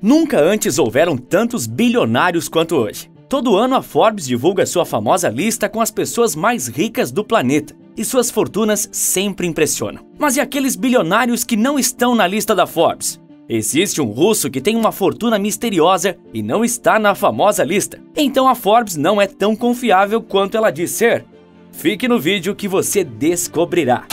Nunca antes houveram tantos bilionários quanto hoje. Todo ano a Forbes divulga sua famosa lista com as pessoas mais ricas do planeta, e suas fortunas sempre impressionam. Mas e aqueles bilionários que não estão na lista da Forbes? Existe um russo que tem uma fortuna misteriosa e não está na famosa lista. Então a Forbes não é tão confiável quanto ela diz ser. Fique no vídeo que você descobrirá.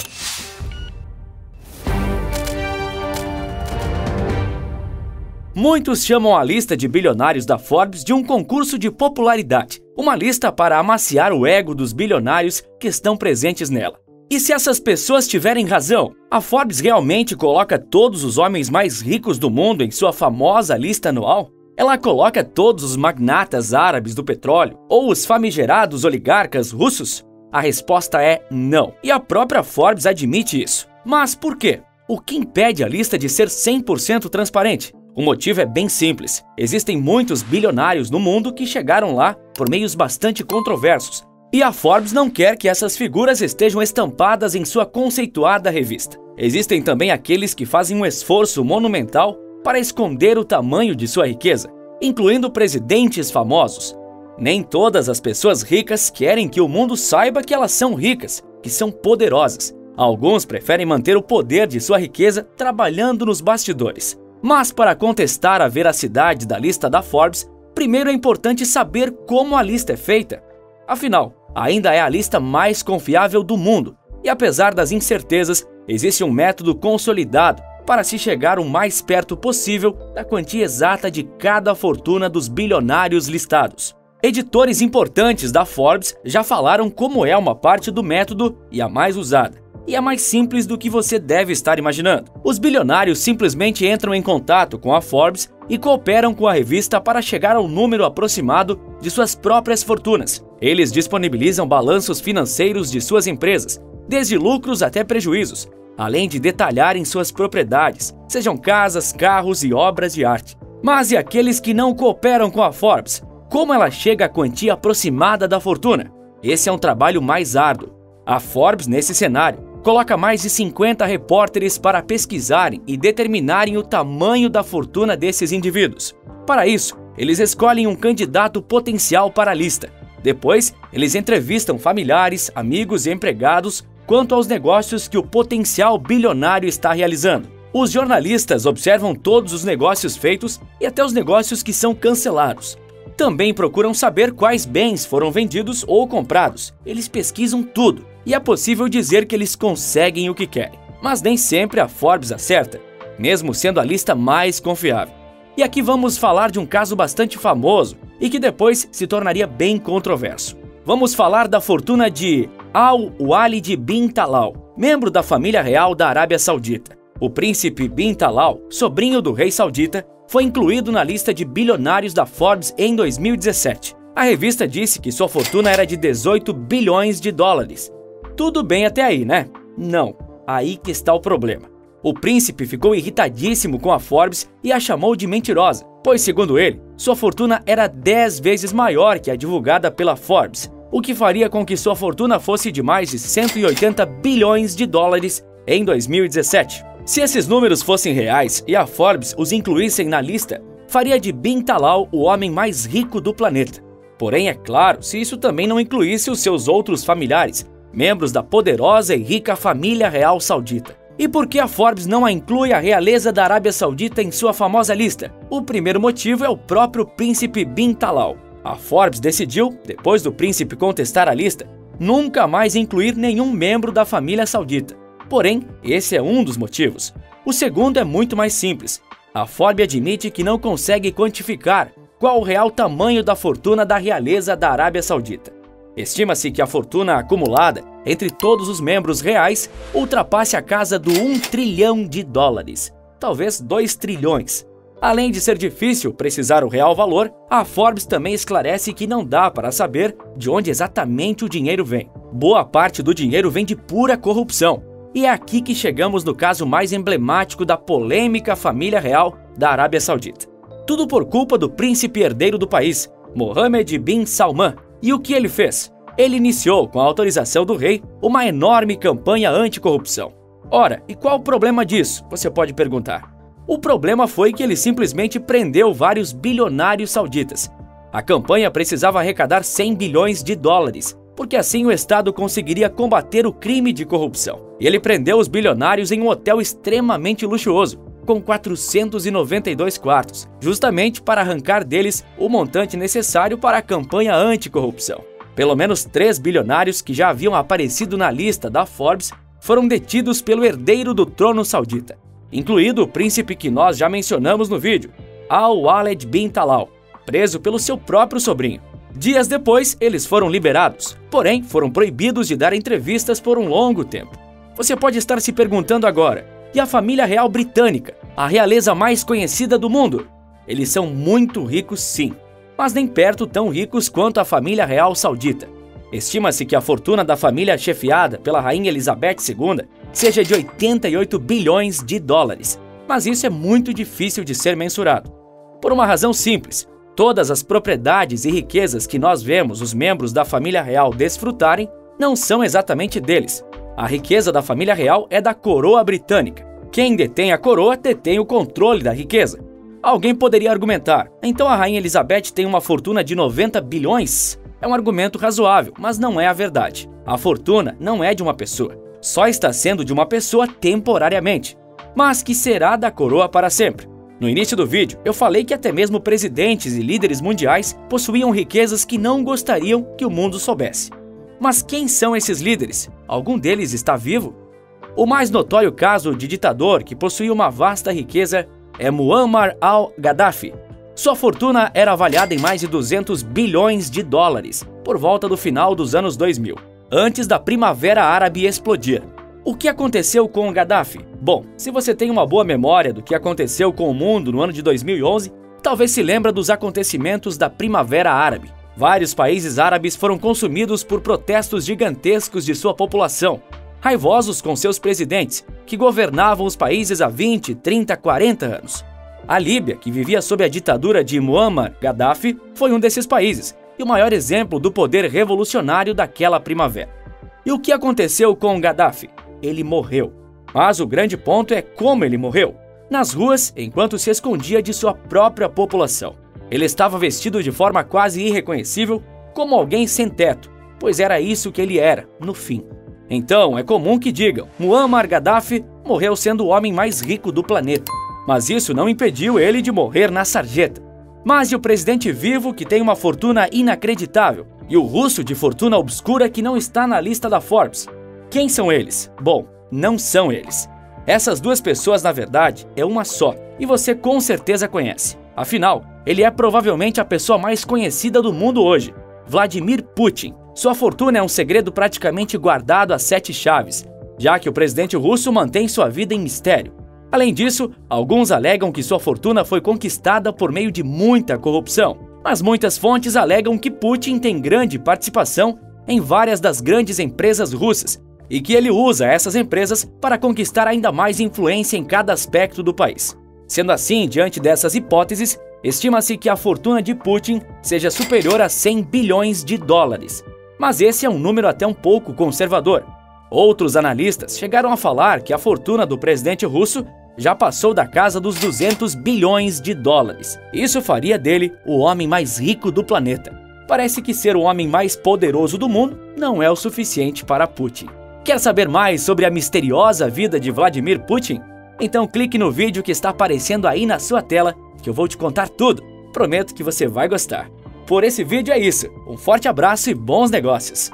Muitos chamam a lista de bilionários da Forbes de um concurso de popularidade, uma lista para amaciar o ego dos bilionários que estão presentes nela. E se essas pessoas tiverem razão, a Forbes realmente coloca todos os homens mais ricos do mundo em sua famosa lista anual? Ela coloca todos os magnatas árabes do petróleo ou os famigerados oligarcas russos? A resposta é não, e a própria Forbes admite isso. Mas por quê? O que impede a lista de ser 100% transparente? O motivo é bem simples. Existem muitos bilionários no mundo que chegaram lá por meios bastante controversos. E a Forbes não quer que essas figuras estejam estampadas em sua conceituada revista. Existem também aqueles que fazem um esforço monumental para esconder o tamanho de sua riqueza, incluindo presidentes famosos. Nem todas as pessoas ricas querem que o mundo saiba que elas são ricas, que são poderosas. Alguns preferem manter o poder de sua riqueza trabalhando nos bastidores. Mas para contestar a veracidade da lista da Forbes, primeiro é importante saber como a lista é feita. Afinal, ainda é a lista mais confiável do mundo, e apesar das incertezas, existe um método consolidado para se chegar o mais perto possível da quantia exata de cada fortuna dos bilionários listados. Editores importantes da Forbes já falaram como é uma parte do método e a mais usada. E é mais simples do que você deve estar imaginando. Os bilionários simplesmente entram em contato com a Forbes e cooperam com a revista para chegar ao número aproximado de suas próprias fortunas. Eles disponibilizam balanços financeiros de suas empresas, desde lucros até prejuízos, além de detalharem suas propriedades, sejam casas, carros e obras de arte. Mas e aqueles que não cooperam com a Forbes? Como ela chega à quantia aproximada da fortuna? Esse é um trabalho mais árduo. A Forbes, nesse cenário, coloca mais de 50 repórteres para pesquisarem e determinarem o tamanho da fortuna desses indivíduos. Para isso, eles escolhem um candidato potencial para a lista. Depois, eles entrevistam familiares, amigos e empregados quanto aos negócios que o potencial bilionário está realizando. Os jornalistas observam todos os negócios feitos e até os negócios que são cancelados. Também procuram saber quais bens foram vendidos ou comprados. Eles pesquisam tudo. E é possível dizer que eles conseguem o que querem. Mas nem sempre a Forbes acerta, mesmo sendo a lista mais confiável. E aqui vamos falar de um caso bastante famoso e que depois se tornaria bem controverso. Vamos falar da fortuna de Al-Walid bin Talal, membro da família real da Arábia Saudita. O príncipe bin Talal, sobrinho do rei saudita, foi incluído na lista de bilionários da Forbes em 2017. A revista disse que sua fortuna era de 18 bilhões de dólares. Tudo bem até aí, né? Não, aí que está o problema. O príncipe ficou irritadíssimo com a Forbes e a chamou de mentirosa, pois, segundo ele, sua fortuna era 10 vezes maior que a divulgada pela Forbes, o que faria com que sua fortuna fosse de mais de 180 bilhões de dólares em 2017. Se esses números fossem reais e a Forbes os incluíssem na lista, faria de bin Talal o homem mais rico do planeta. Porém, é claro, se isso também não incluísse os seus outros familiares, membros da poderosa e rica família real saudita. E por que a Forbes não a inclui a realeza da Arábia Saudita em sua famosa lista? O primeiro motivo é o próprio príncipe bin Talal. A Forbes decidiu, depois do príncipe contestar a lista, nunca mais incluir nenhum membro da família saudita. Porém, esse é um dos motivos. O segundo é muito mais simples. A Forbes admite que não consegue quantificar qual o real tamanho da fortuna da realeza da Arábia Saudita. Estima-se que a fortuna acumulada entre todos os membros reais ultrapasse a casa do 1 trilhão de dólares, talvez 2 trilhões. Além de ser difícil precisar o real valor, a Forbes também esclarece que não dá para saber de onde exatamente o dinheiro vem. Boa parte do dinheiro vem de pura corrupção. E é aqui que chegamos no caso mais emblemático da polêmica família real da Arábia Saudita. Tudo por culpa do príncipe herdeiro do país, Mohammed bin Salman. E o que ele fez? Ele iniciou, com a autorização do rei, uma enorme campanha anticorrupção. Ora, e qual o problema disso? Você pode perguntar. O problema foi que ele simplesmente prendeu vários bilionários sauditas. A campanha precisava arrecadar 100 bilhões de dólares, porque assim o Estado conseguiria combater o crime de corrupção. E ele prendeu os bilionários em um hotel extremamente luxuoso, com 492 quartos, justamente para arrancar deles o montante necessário para a campanha anticorrupção. Pelo menos 3 bilionários que já haviam aparecido na lista da Forbes foram detidos pelo herdeiro do trono saudita, incluído o príncipe que nós já mencionamos no vídeo, Al-Waled bin Talal, preso pelo seu próprio sobrinho. Dias depois, eles foram liberados, porém foram proibidos de dar entrevistas por um longo tempo. Você pode estar se perguntando agora, e a família real britânica, a realeza mais conhecida do mundo? Eles são muito ricos sim, mas nem perto tão ricos quanto a família real saudita. Estima-se que a fortuna da família chefiada pela rainha Elizabeth II seja de 88 bilhões de dólares, mas isso é muito difícil de ser mensurado. Por uma razão simples, todas as propriedades e riquezas que nós vemos os membros da família real desfrutarem não são exatamente deles. A riqueza da família real é da coroa britânica. Quem detém a coroa detém o controle da riqueza. Alguém poderia argumentar, então a rainha Elizabeth tem uma fortuna de 90 bilhões? É um argumento razoável, mas não é a verdade. A fortuna não é de uma pessoa, só está sendo de uma pessoa temporariamente, mas que será da coroa para sempre. No início do vídeo, eu falei que até mesmo presidentes e líderes mundiais possuíam riquezas que não gostariam que o mundo soubesse. Mas quem são esses líderes? Algum deles está vivo? O mais notório caso de ditador que possuía uma vasta riqueza é Muammar al-Gaddafi. Sua fortuna era avaliada em mais de 200 bilhões de dólares, por volta do final dos anos 2000, antes da Primavera Árabe explodir. O que aconteceu com o Gaddafi? Bom, se você tem uma boa memória do que aconteceu com o mundo no ano de 2011, talvez se lembre dos acontecimentos da Primavera Árabe. Vários países árabes foram consumidos por protestos gigantescos de sua população, raivosos com seus presidentes, que governavam os países há 20, 30, 40 anos. A Líbia, que vivia sob a ditadura de Muammar Gaddafi, foi um desses países, e o maior exemplo do poder revolucionário daquela primavera. E o que aconteceu com Gaddafi? Ele morreu. Mas o grande ponto é como ele morreu. Nas ruas, enquanto se escondia de sua própria população. Ele estava vestido de forma quase irreconhecível, como alguém sem teto, pois era isso que ele era, no fim. Então, é comum que digam, Muammar Gaddafi morreu sendo o homem mais rico do planeta. Mas isso não impediu ele de morrer na sarjeta. Mas e o presidente vivo que tem uma fortuna inacreditável? E o russo de fortuna obscura que não está na lista da Forbes? Quem são eles? Bom, não são eles. Essas duas pessoas, na verdade, é uma só, e você com certeza conhece. Afinal, ele é provavelmente a pessoa mais conhecida do mundo hoje, Vladimir Putin. Sua fortuna é um segredo praticamente guardado a 7 chaves, já que o presidente russo mantém sua vida em mistério. Além disso, alguns alegam que sua fortuna foi conquistada por meio de muita corrupção, mas muitas fontes alegam que Putin tem grande participação em várias das grandes empresas russas e que ele usa essas empresas para conquistar ainda mais influência em cada aspecto do país. Sendo assim, diante dessas hipóteses, estima-se que a fortuna de Putin seja superior a 100 bilhões de dólares. Mas esse é um número até um pouco conservador. Outros analistas chegaram a falar que a fortuna do presidente russo já passou da casa dos 200 bilhões de dólares. Isso faria dele o homem mais rico do planeta. Parece que ser o homem mais poderoso do mundo não é o suficiente para Putin. Quer saber mais sobre a misteriosa vida de Vladimir Putin? Então clique no vídeo que está aparecendo aí na sua tela, que eu vou te contar tudo. Prometo que você vai gostar. Por esse vídeo é isso. Um forte abraço e bons negócios.